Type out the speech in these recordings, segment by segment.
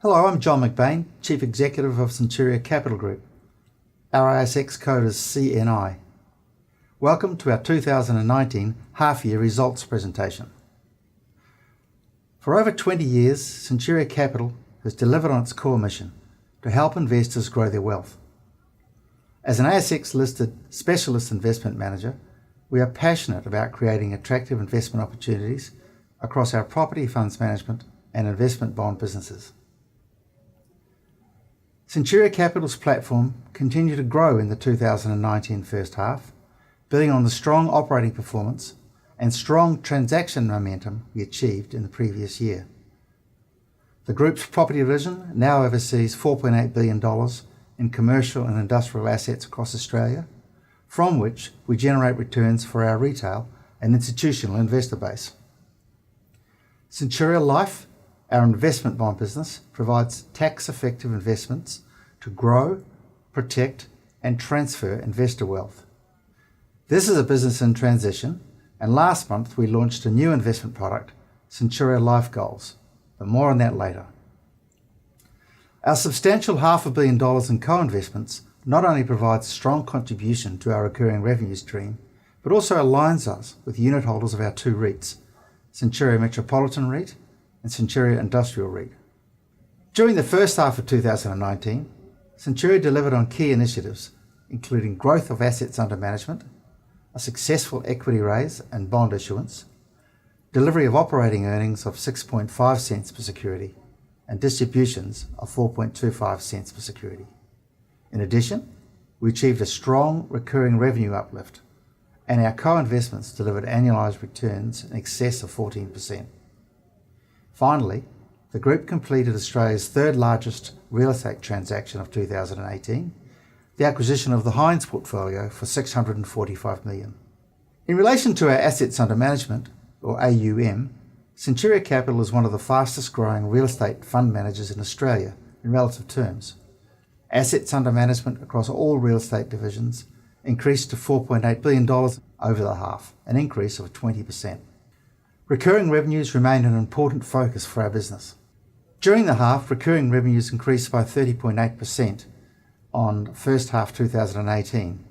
Hello, I'm John McBain, Chief Executive of Centuria Capital Group. Our ASX code is CNI. Welcome to our 2019 half-year results presentation. For over 20 years, Centuria Capital has delivered on its core mission to help investors grow their wealth. As an ASX-listed specialist investment manager, we are passionate about creating attractive investment opportunities across our property funds management and investment bond businesses. Centuria Capital's platform continued to grow in the 2019 first half, building on the strong operating performance and strong transaction momentum we achieved in the previous year. The group's property division now oversees $4.8 billion in commercial and industrial assets across Australia, from which we generate returns for our retail and institutional investor base. Centuria Life, our investment bond business, provides tax-effective investments to grow, protect and transfer investor wealth. This is a business in transition, and last month we launched a new investment product, Centuria Life Goals, but more on that later. Our substantial $500 million in co-investments not only provides strong contribution to our recurring revenue stream, but also aligns us with unit holders of our two REITs, Centuria Metropolitan REIT and Centuria Industrial REIT. During the first half of 2019, Centuria delivered on key initiatives, including growth of assets under management, a successful equity raise and bond issuance, delivery of operating earnings of 6.5 cents per security, and distributions of 4.25 cents per security. In addition, we achieved a strong recurring revenue uplift, and our co-investments delivered annualised returns in excess of 14%. Finally, the group completed Australia's third largest real estate transaction of 2018, the acquisition of the Hines portfolio for $645 million. In relation to our assets under management, or AUM, Centuria Capital is one of the fastest growing real estate fund managers in Australia in relative terms. Assets under management across all real estate divisions increased to $4.8 billion over the half, an increase of 20%. Recurring revenues remain an important focus for our business. During the half, recurring revenues increased by 30.8% on first half 2018,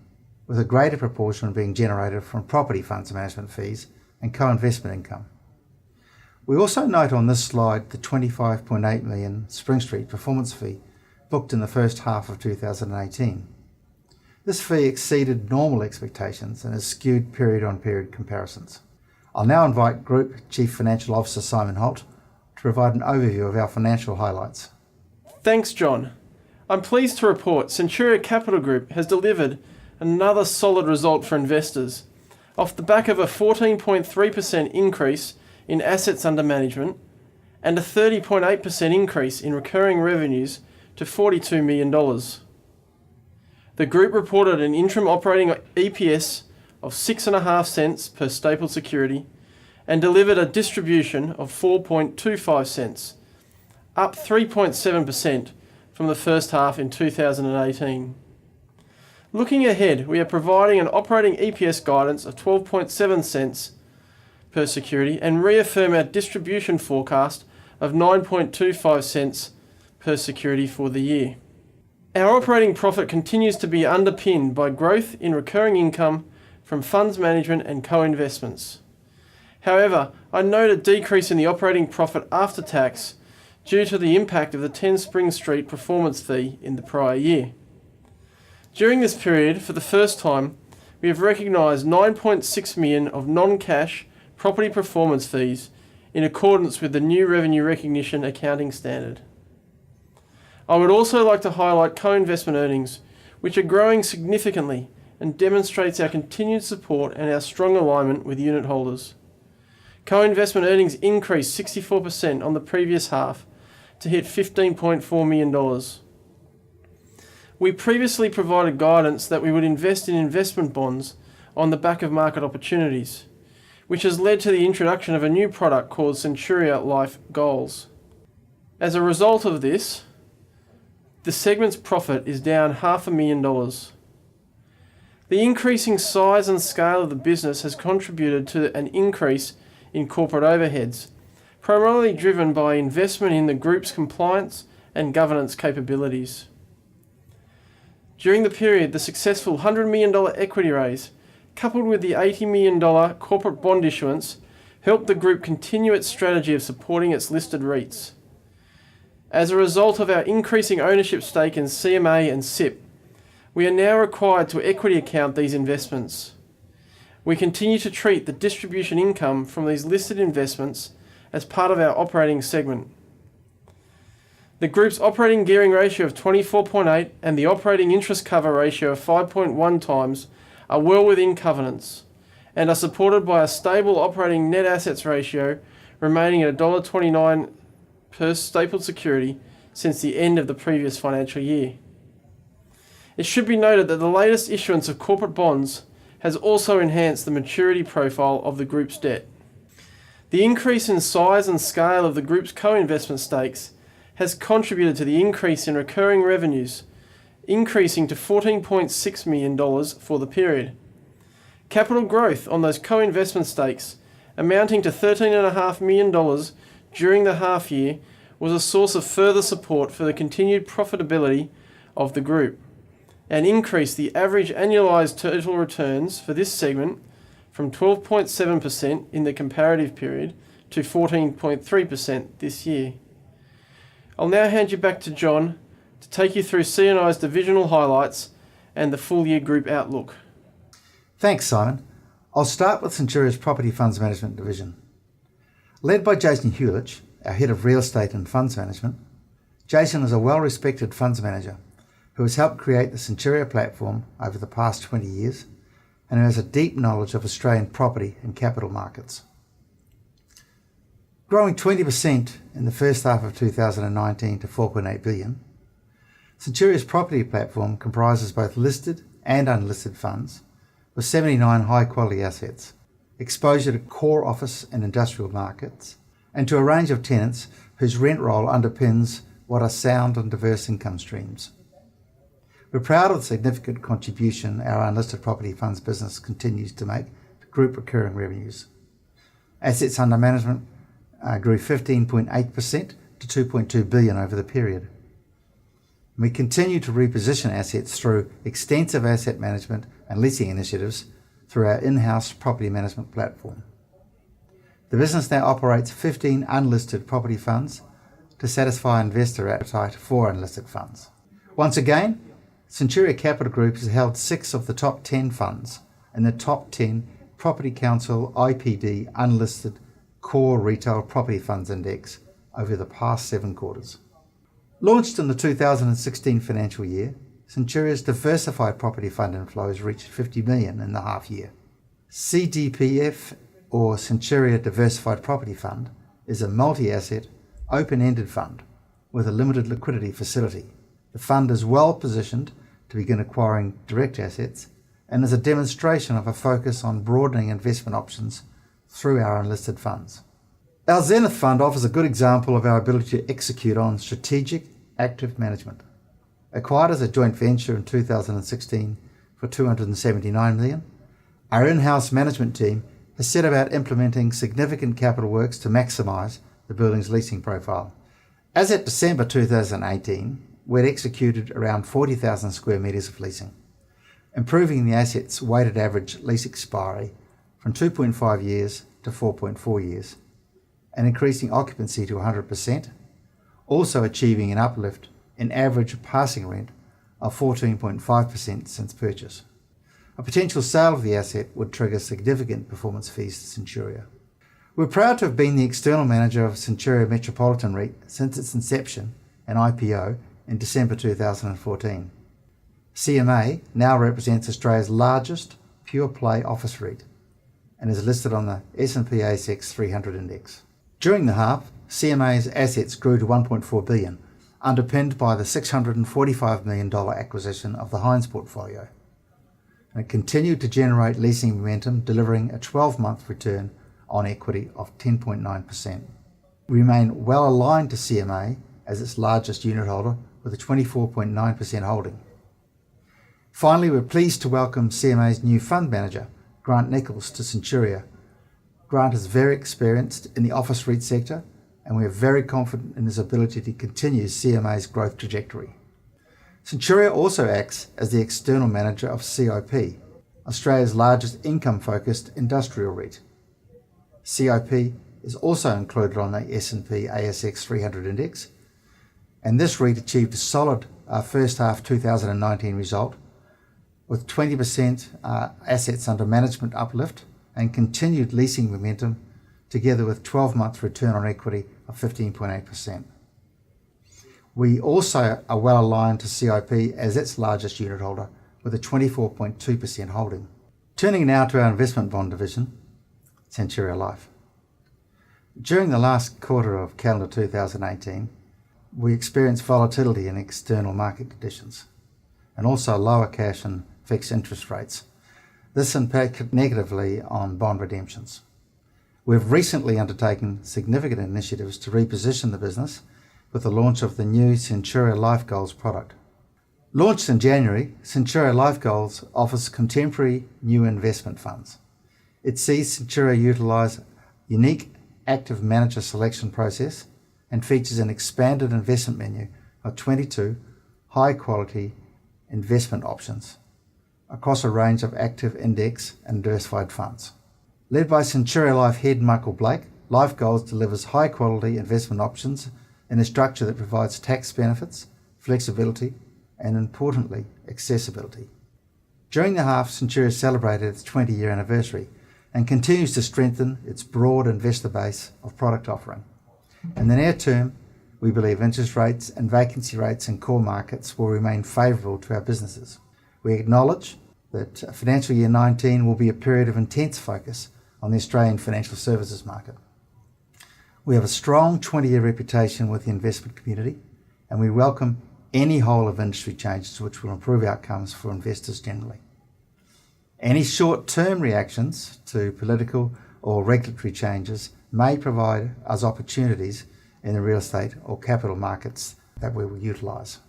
with a greater proportion being generated from property funds management fees and co-investment income. We also note on this slide the $25.8 million Spring Street performance fee booked in the first half of 2018. This fee exceeded normal expectations and has skewed period-on-period comparisons. I'll now invite Group Chief Financial Officer Simon Holt to provide an overview of our financial highlights. Thanks, John. I'm pleased to report Centuria Capital Group has delivered another solid result for investors, off the back of a 14.3% increase in assets under management and a 30.8% increase in recurring revenues to $42 million. The group reported an interim operating EPS of 6.5 cents per stapled security and delivered a distribution of 4.25 cents, up 3.7% from the first half in 2018. Looking ahead, we are providing an operating EPS guidance of 12.7 cents per security and reaffirm our distribution forecast of 9.25 cents per security for the year. Our operating profit continues to be underpinned by growth in recurring income from funds management and co-investments. However, I note a decrease in the operating profit after tax due to the impact of the 10 Spring Street performance fee in the prior year. During this period, for the first time, we have recognised $9.6 million of non-cash property performance fees in accordance with the new revenue recognition accounting standard. I would also like to highlight co-investment earnings, which are growing significantly and demonstrates our continued support and our strong alignment with unit holders. Co-investment earnings increased 64% on the previous half to hit $15.4 million. We previously provided guidance that we would invest in investment bonds on the back of market opportunities, which has led to the introduction of a new product called Centuria Life Goals. As a result of this, the segment's profit is down $500,000. The increasing size and scale of the business has contributed to an increase in corporate overheads, primarily driven by investment in the group's compliance and governance capabilities. During the period, the successful $100 million equity raise, coupled with the $80 million corporate bond issuance, helped the group continue its strategy of supporting its listed REITs. As a result of our increasing ownership stake in CMA and SIP, we are now required to equity account these investments. We continue to treat the distribution income from these listed investments as part of our operating segment. The group's operating gearing ratio of 24.8 and the operating interest cover ratio of 5.1 times are well within covenants and are supported by a stable operating net assets ratio remaining at $1.29 per stapled security since the end of the previous financial year. It should be noted that the latest issuance of corporate bonds has also enhanced the maturity profile of the group's debt. The increase in size and scale of the group's co-investment stakes has contributed to the increase in recurring revenues, increasing to $14.6 million for the period. Capital growth on those co-investment stakes, amounting to $13.5 million during the half year, was a source of further support for the continued profitability of the group and increased the average annualised total returns for this segment from 12.7% in the comparative period to 14.3% this year. I'll now hand you back to John to take you through C&I's divisional highlights and the full year group outlook. Thanks, Simon. I'll start with Centuria's Property Funds Management division. Led by Jason Hulich, our Head of Real Estate and Funds Management, Jason is a well-respected funds manager who has helped create the Centuria platform over the past 20 years and who has a deep knowledge of Australian property and capital markets. Growing 20% in the first half of 2019 to $4.8 billion, Centuria's property platform comprises both listed and unlisted funds with 79 high-quality assets, exposure to core office and industrial markets, and to a range of tenants whose rent roll underpins what are sound and diverse income streams. We're proud of the significant contribution our unlisted property funds business continues to make to group recurring revenues. Assets under management grew 15.8% to $2.2 billion over the period. We continue to reposition assets through extensive asset management and leasing initiatives through our in-house property management platform. The business now operates 15 unlisted property funds to satisfy investor appetite for unlisted funds. Once again, Centuria Capital Group has held 6 of the top 10 funds in the top 10 Property Council IPD unlisted core retail property funds index over the past 7 quarters. Launched in the 2016 financial year, Centuria's diversified property fund inflows reached $50 million in the half year. CDPF, or Centuria Diversified Property Fund, is a multi-asset, open-ended fund with a limited liquidity facility. The fund is well positioned to begin acquiring direct assets and is a demonstration of a focus on broadening investment options through our unlisted funds. Our Zenith Fund offers a good example of our ability to execute on strategic, active management. Acquired as a joint venture in 2016 for $279 million, our in-house management team has set about implementing significant capital works to maximise the building's leasing profile. As at December 2018, we'd executed around 40,000 square metres of leasing, improving the asset's weighted average lease expiry from 2.5 years to 4.4 years, and increasing occupancy to 100%, also achieving an uplift in average passing rent of 14.5% since purchase. A potential sale of the asset would trigger significant performance fees to Centuria. We're proud to have been the external manager of Centuria Metropolitan REIT since its inception and IPO in December 2014. CMA now represents Australia's largest pure-play office REIT and is listed on the S&P ASX 300 index. During the half, CMA's assets grew to $1.4 billion, underpinned by the $645 million acquisition of the Hines portfolio. And it continued to generate leasing momentum, delivering a 12-month return on equity of 10.9%. We remain well aligned to CMA as its largest unit holder with a 24.9% holding. Finally, we're pleased to welcome CMA's new fund manager, Grant Nichols, to Centuria. Grant is very experienced in the office REIT sector and we are very confident in its ability to continue CMA's growth trajectory. Centuria also acts as the external manager of CIP, Australia's largest income-focused industrial REIT. CIP is also included on the S&P ASX 300 index, and this REIT achieved a solid first half 2019 result with 20% assets under management uplift and continued leasing momentum, together with 12-month return on equity of 15.8%. We also are well aligned to CIP as its largest unit holder with a 24.2% holding. Turning now to our investment bond division, Centuria Life. During the last quarter of calendar 2018, we experienced volatility in external market conditions and also lower cash and fixed interest rates. This impacted negatively on bond redemptions. We've recently undertaken significant initiatives to reposition the business with the launch of the new Centuria Life Goals product. Launched in January, Centuria Life Goals offers contemporary new investment funds. It sees Centuria utilise unique active manager selection process and features an expanded investment menu of 22 high-quality investment options across a range of active index and diversified funds. Led by Centuria Life head Michael Blake, Life Goals delivers high-quality investment options in a structure that provides tax benefits, flexibility, and importantly, accessibility. During the half, Centuria celebrated its 20-year anniversary and continues to strengthen its broad investor base of product offering. In the near term, we believe interest rates and vacancy rates in core markets will remain favourable to our businesses. We acknowledge that financial year 19 will be a period of intense focus on the Australian financial services market. We have a strong 20-year reputation with the investment community, and we welcome any whole of industry changes which will improve outcomes for investors generally. Any short-term reactions to political or regulatory changes may provide us opportunities in the real estate or capital markets that we will utilise.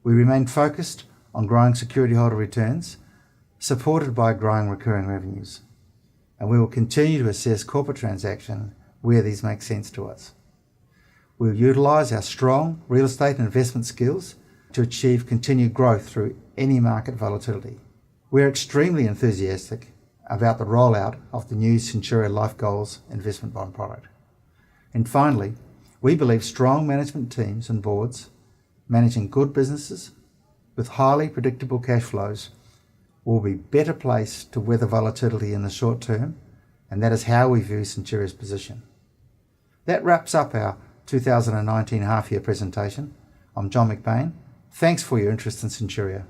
We remain focused on growing security holder returns, supported by growing recurring revenues, and we will continue to assess corporate transactions where these make sense to us. We will utilise our strong real estate and investment skills to achieve continued growth through any market volatility. We are extremely enthusiastic about the rollout of the new Centuria Life Goals investment bond product. And finally, we believe strong management teams and boards managing good businesses with highly predictable cash flows will be better placed to weather volatility in the short term, and that is how we view Centuria's position. That wraps up our 2019 half-year presentation. I'm John McBain. Thanks for your interest in Centuria.